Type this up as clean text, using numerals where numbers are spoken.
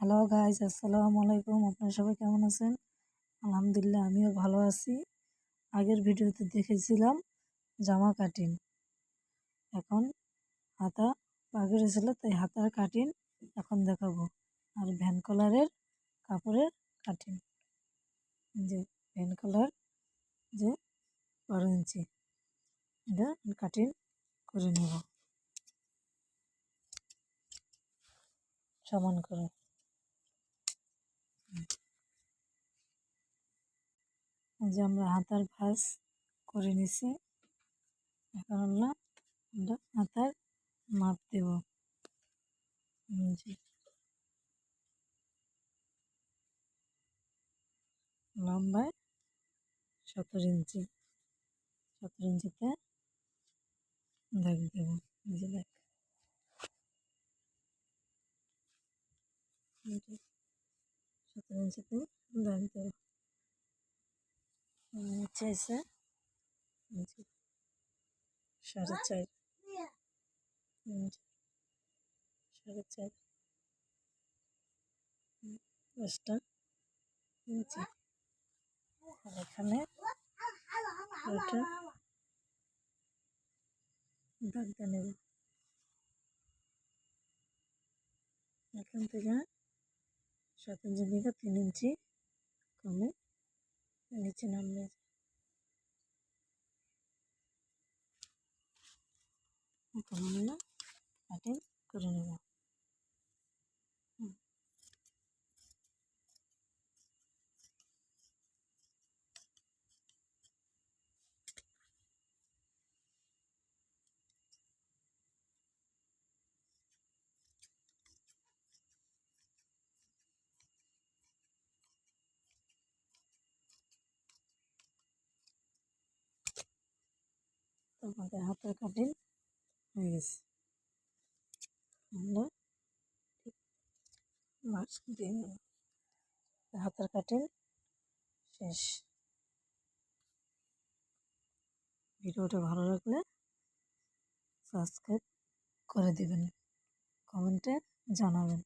Hello guys, আসসালামু আলাইকুম। আপনারা সবাই কেমন আছেন? আলহামদুলিল্লাহ, আমিও ভালো আছি। আগের ভিডিওতে দেখেছিলাম জামা কাটিং, এখন হাতা বাকি ছিল, তাই হাতার কাটিং এখন দেখাবো। আর ভ্যান কলারের কাপড়ের কাটিং, যে ভ্যান কলার যে 12 ইঞ্চি, এটা কাটিং করে নেব সমান করে। যে আমরা হাতার ভাঁজ করে নিছি, এখন আমরা হাতার মাপ দেব। যে লম্বায় 17 ইঞ্চি, 17 ইঞ্চিতে দাগ দেব। এই যে দেখ, 17 ইঞ্চিতে দাগ দেব। নিচে এসে 4.5 ইঞ্চি, 4.5, 5টা ইঞ্চি। আর এখানে ওটা দাগ দিয়ে নেব। এখান থেকে 7 ইঞ্চি থেকে 3 ইঞ্চি কমে নিচে নামবে। এখন আমরা কাটিং করে নেব। আমাদের হাতের কাটিং হয়ে গেছে। আমরা মাস্ক দিয়ে নেব। হাতের কাটিং শেষ। ভিডিওটা ভালো লাগলে সাবস্ক্রাইব করে দেবেন, কমেন্টে জানাবেন।